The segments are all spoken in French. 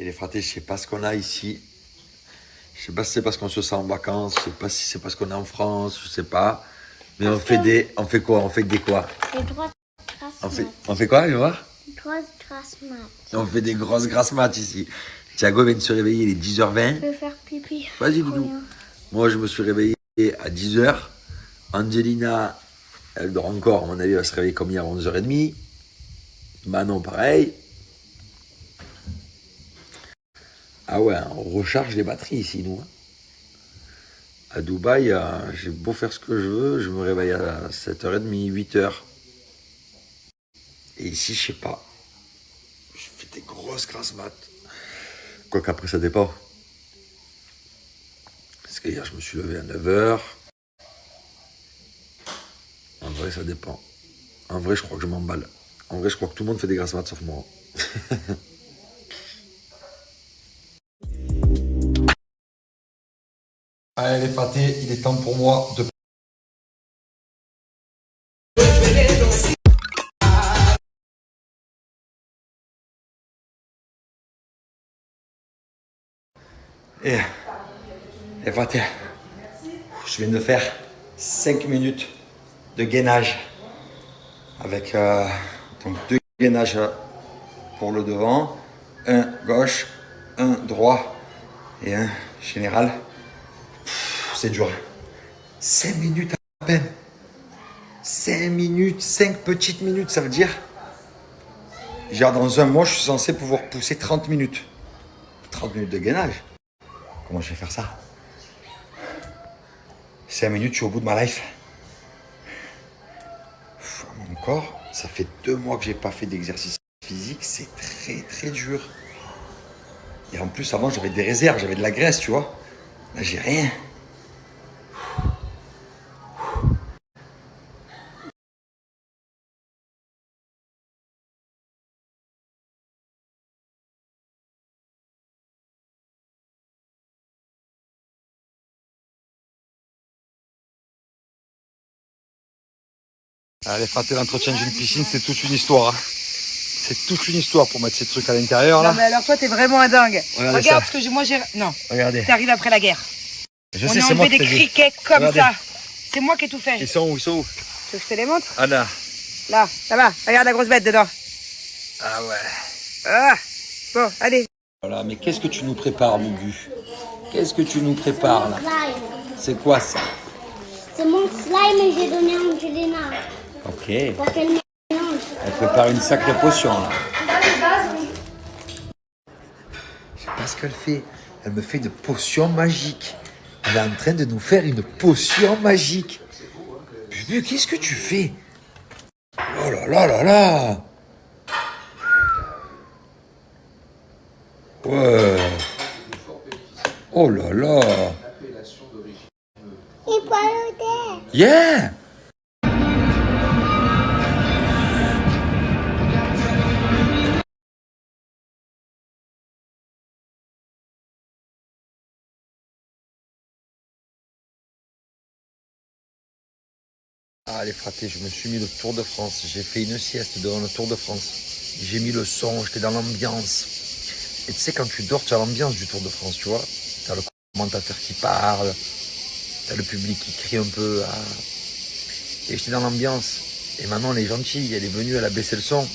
Et les fratés, je sais pas ce qu'on a ici. Je sais pas si c'est parce qu'on se sent en vacances, je sais pas si c'est parce qu'on est en France, je sais pas. Mais on fait quoi? On fait des quoi? Des grosses grasses mat. On fait quoi, je vais voir? Des grosses grasses mat. On fait des grosses grasses mat ici. Thiago vient de se réveiller, il est 10h20. Je vais faire pipi. Vas-y, Doudou. Moi, je me suis réveillé à 10h. Angelina, elle dort encore. À mon avis, elle va se réveiller comme hier à 11h30. Manon, pareil. Ah ouais, on recharge les batteries ici, nous. À Dubaï, j'ai beau faire ce que je veux, je me réveille à 7h30, 8h. Et ici, je sais pas. Je fais des grosses grasses mat. Quoi qu'après, ça dépend. Parce que hier, je me suis levé à 9h. En vrai, ça dépend. En vrai, je crois que je m'emballe. En vrai, je crois que tout le monde fait des grasses mat sauf moi. Allez les fratés, il est temps pour moi de... Et les fratés, je viens de faire 5 minutes de gainage. Avec donc 2 gainages pour le devant, un gauche, un droit et un général. C'est dur. 5 minutes à peine. 5 minutes, 5 petites minutes, ça veut dire. Genre dans un mois, je suis censé pouvoir pousser 30 minutes. 30 minutes de gainage. Comment je vais faire ça? 5 minutes, je suis au bout de ma life. Mon corps, ça fait 2 mois que j'ai pas fait d'exercice physique, c'est très très dur. Et en plus, avant, j'avais des réserves, j'avais de la graisse, tu vois. Là, j'ai rien. Allez, frater, l'entretien d'une piscine, c'est toute une histoire. C'est toute une histoire pour mettre ces trucs à l'intérieur, là. Non, mais alors toi, t'es vraiment un dingue. Regardez Regarde, ça. parce que moi, j'ai... Non, Regardez. t'arrives après la guerre. Je On sais, a c'est moi enlevé qui des fais. criquets comme Regardez. ça. C'est moi qui ai tout fait. Ils sont où? Ils sont où? Tu veux que je te les montre? Anna. Là, là-bas. Regarde la grosse bête dedans. Ah ouais. Ah. Bon, allez. Voilà, mais qu'est-ce que tu nous prépares, Mugu? Qu'est-ce que tu nous prépares, là? Slime. C'est quoi ça? C'est mon slime et j'ai donné à Angelina Ok. pour qu'elle mélange. Elle prépare une sacrée potion, là. Je sais pas ce qu'elle fait. Elle me fait une potion magique. Elle est en train de nous faire une potion magique. Bubu, qu'est-ce que tu fais? Oh là là là là! Ouais. Oh là là! Et pas le thé. Yeah! Ah les fratés, je me suis mis le Tour de France. J'ai fait une sieste devant le Tour de France. J'ai mis le son, j'étais dans l'ambiance. Et tu sais, quand tu dors, tu as l'ambiance du Tour de France, tu vois. Tu as le commentateur qui parle, tu as le public qui crie un peu. Ah. Et j'étais dans l'ambiance. Et maintenant, elle est gentille, elle est venue, elle a baissé le son.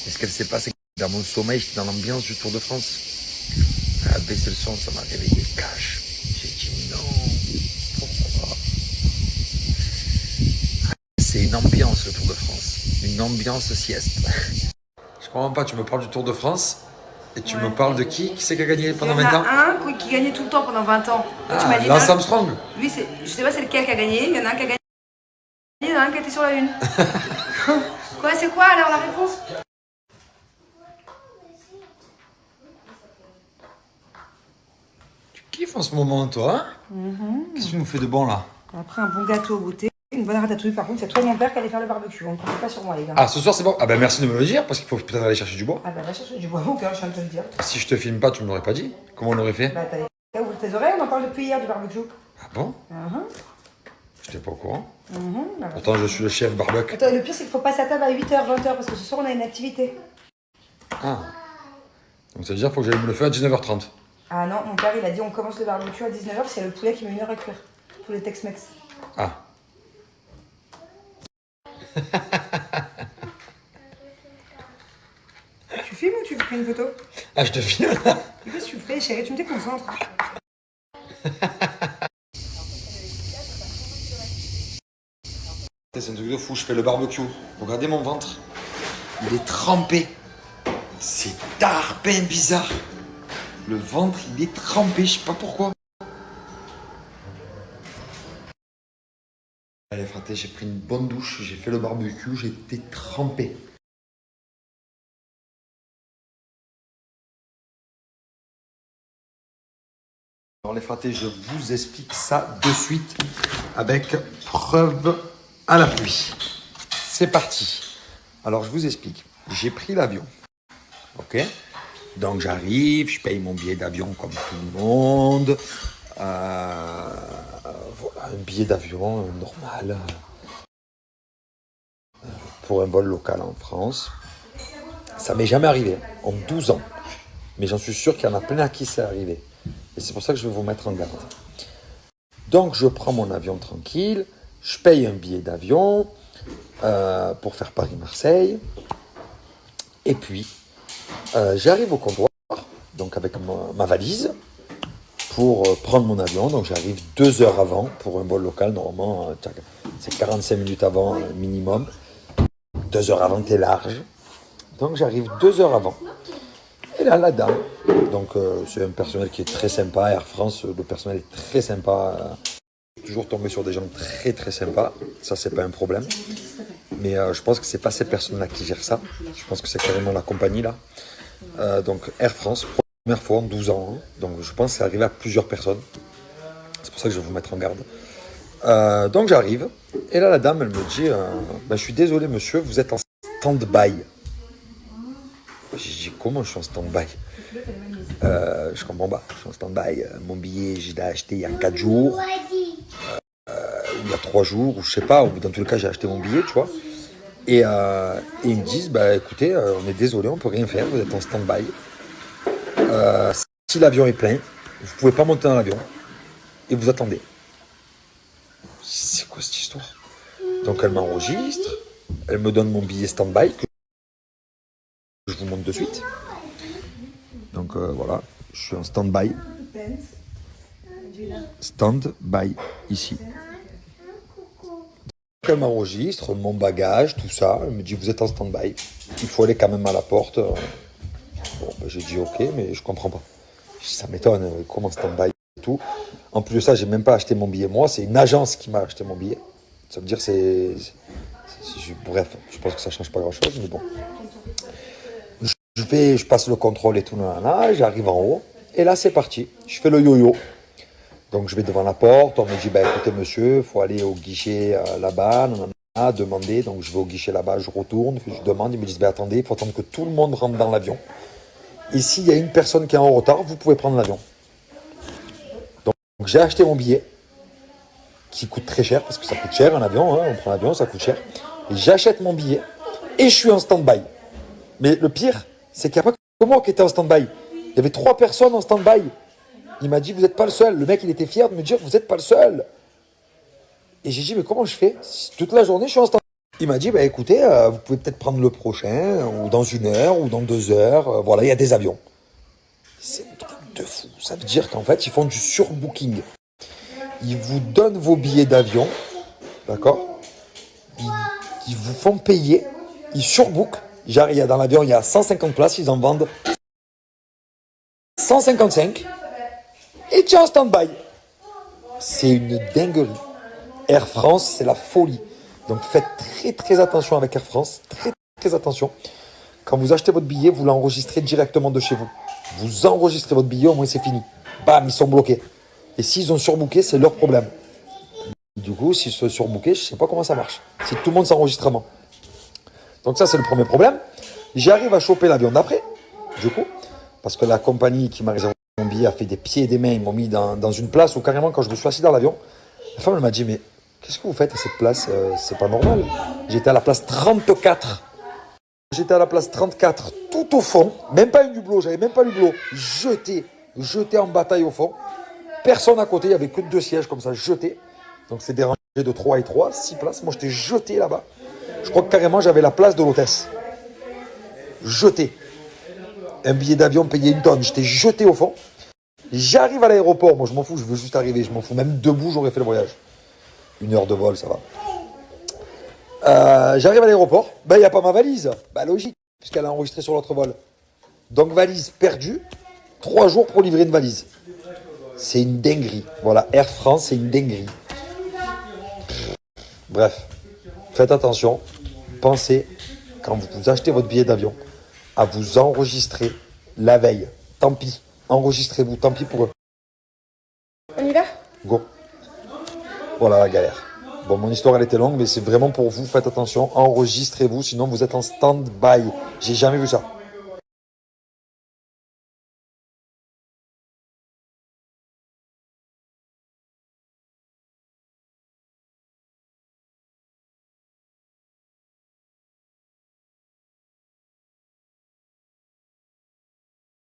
Et ce qu'elle sait pas, c'est que dans mon sommeil, j'étais dans l'ambiance du Tour de France. Elle a baissé le son, ça m'a réveillé cash. J'ai dit non, pourquoi? C'est une ambiance, le Tour de France. Une ambiance sieste. Je comprends pas, tu me parles du Tour de France et tu me parles de qui? Qui c'est qui a gagné pendant Il y en 20 ans? a un qui gagnait tout le temps pendant 20 ans. Tu m'as dit, Lance Armstrong. lui, je sais pas c'est lequel qui a gagné. Il y en a un qui a gagné. Il y en a un qui était sur la une. Quoi, c'est quoi alors la réponse? Tu kiffes en ce moment, toi, hein? Qu'est-ce que tu nous fais de bon, là? Après un bon gâteau au goûter, une bonne ratatouille. Par contre, c'est toi et mon père qui allait faire le barbecue. On ne compte pas sur moi, les gars. Ah, ce soir, c'est bon. Ah ben merci de me le dire, parce qu'il faut peut-être aller chercher du bois. Ah bah va chercher du bois, mon cœur, je viens de te le dire. Si je te filme pas, tu me l'aurais pas dit. Comment on aurait fait? Bah t'as ouvert tes oreilles, on en parle depuis hier du barbecue. Ah bon? Mhm. J'étais pas au courant. Bah, Pourtant, je suis le chef barbecue. attends, le pire, c'est qu'il faut passer à table à 8h, 20h, parce que ce soir, on a une activité. Ah. Donc ça veut dire qu'il faut que j'aille me le faire à 19h30. Ah non, mon père il a dit on commence le barbecue à 19h parce qu'il y a le poulet qui met 1 heure à cuire. Poulet Tex-Mex. Ah. Tu filmes ou tu fais une photo? Ah, je te filme. Qu'est-ce que tu fais, chérie? Tu me déconcentres. C'est un truc de fou, je fais le barbecue. Regardez mon ventre. Il est trempé. C'est tarpin bizarre. Le ventre, il est trempé, je sais pas pourquoi. Allez, fraté, j'ai pris une bonne douche, j'ai fait le barbecue, j'étais trempé. Alors les fratés, je vous explique ça de suite avec preuve à l'appui. C'est parti. Alors je vous explique. J'ai pris l'avion. Ok. Donc j'arrive, je paye mon billet d'avion comme tout le monde. Voilà, un billet d'avion normal pour un vol local en France. Ça m'est jamais arrivé en 12 ans. Mais j'en suis sûr qu'il y en a plein à qui c'est arrivé. Et c'est pour ça que je vais vous mettre en garde. Donc je prends mon avion tranquille, je paye un billet d'avion pour faire Paris-Marseille. Et puis j'arrive au comptoir, donc avec ma valise, pour prendre mon avion. Donc j'arrive 2 heures avant pour un vol local. Normalement, c'est 45 minutes avant minimum. 2 heures avant, t'es large. Donc j'arrive 2 heures avant. Et là, la dame, donc c'est un personnel qui est très sympa. Air France, le personnel est très sympa. Toujours tombé sur des gens très très sympas. Ça, c'est pas un problème. Mais je pense que c'est pas ces personnes-là qui gèrent ça. Je pense que c'est carrément la compagnie là. Donc Air France, première fois en 12 ans. Hein. Donc je pense que c'est arrivé à plusieurs personnes. C'est pour ça que je vais vous mettre en garde. Donc j'arrive. Et là, la dame, elle me dit je suis désolé, monsieur, vous êtes en stand-by. J'ai dit, comment je suis en stand-by? Je comprends pas. Je suis en stand-by. Mon billet, je l'ai acheté il y a 4 jours. Il y a 3 jours, ou je sais pas. Ou dans tous les cas, j'ai acheté mon billet, tu vois. Et ils me disent, écoutez, on est désolé, on peut rien faire. Vous êtes en stand-by. Si l'avion est plein, vous pouvez pas monter dans l'avion. Et vous attendez. C'est quoi cette histoire? Donc elle m'enregistre. Elle me donne mon billet stand-by. Je vous montre de suite. Donc voilà, je suis en stand-by. Stand-by, ici. Donc, elle m'enregistre, mon bagage, tout ça. Elle me dit, vous êtes en stand-by. Il faut aller quand même à la porte. Bon, j'ai dit ok, mais je comprends pas. Ça m'étonne, comment stand-by et tout. En plus de ça, j'ai même pas acheté mon billet. Moi, c'est une agence qui m'a acheté mon billet. Ça veut dire bref, je pense que ça change pas grand-chose, mais bon. Je passe le contrôle et tout, j'arrive en haut, et là c'est parti, je fais le yo-yo. Donc je vais devant la porte, on me dit, écoutez monsieur, il faut aller au guichet là-bas, demander, donc je vais au guichet là-bas, je retourne, je demande, ils me disent, attendez, il faut attendre que tout le monde rentre dans l'avion. Et s'il y a une personne qui est en retard, vous pouvez prendre l'avion. Donc j'ai acheté mon billet, qui coûte très cher, parce que ça coûte cher un avion, on prend l'avion, ça coûte cher. Et j'achète mon billet, et je suis en stand-by. Mais le pire, c'est qu'il n'y a pas que moi qui était en stand-by. Il y avait 3 personnes en stand-by. Il m'a dit, vous n'êtes pas le seul. Le mec, il était fier de me dire, vous n'êtes pas le seul. Et j'ai dit, mais comment je fais? Toute la journée, je suis en stand-by. Il m'a dit, écoutez, vous pouvez peut-être prendre le prochain, ou dans 1 heure, ou dans 2 heures. Voilà, il y a des avions. C'est un truc de fou. Ça veut dire qu'en fait, ils font du surbooking. Ils vous donnent vos billets d'avion, d'accord? Ils vous font payer, ils surbookent. Dans l'avion, il y a 150 places, ils en vendent 155 et tu es en stand-by. C'est une dinguerie. Air France, c'est la folie. Donc faites très très attention avec Air France, très très attention. Quand vous achetez votre billet, vous l'enregistrez directement de chez vous. Vous enregistrez votre billet, au moins c'est fini. Bam, ils sont bloqués. Et s'ils ont surbooké, c'est leur problème. Du coup, s'ils sont surbookés, je ne sais pas comment ça marche. Si tout le monde s'enregistre avant. Donc ça, c'est le premier problème. J'arrive à choper l'avion d'après, du coup, parce que la compagnie qui m'a réservé mon billet a fait des pieds et des mains. Ils m'ont mis dans une place où carrément, quand je me suis assis dans l'avion, la femme elle m'a dit, mais qu'est-ce que vous faites à cette place? C'est pas normal. J'étais à la place 34. J'étais à la place 34. tout au fond, même pas une hublot, j'avais même pas l'hublot, jeté en bataille au fond. Personne à côté, il n'y avait que 2 sièges comme ça, jetés. Donc c'est des rangées de 3 et 3, 6 places. Moi j'étais jeté là-bas. Je crois que carrément j'avais la place de l'hôtesse. Jeté. Un billet d'avion payé 1 tonne, j'étais jeté au fond. J'arrive à l'aéroport, moi je m'en fous, je veux juste arriver, je m'en fous. Même debout, j'aurais fait le voyage. 1 heure de vol, ça va. J'arrive à l'aéroport, il n'y a pas ma valise. Logique, puisqu'elle a enregistré sur l'autre vol. Donc valise perdue, 3 jours pour livrer une valise. C'est une dinguerie. Voilà, Air France, c'est une dinguerie. Bref, faites attention. Pensez, quand vous achetez votre billet d'avion, à vous enregistrer la veille. Tant pis, enregistrez-vous, tant pis pour eux. On y va? Go. Voilà la galère. Bon, mon histoire, elle était longue, mais c'est vraiment pour vous. Faites attention, enregistrez-vous, sinon vous êtes en stand-by. J'ai jamais vu ça.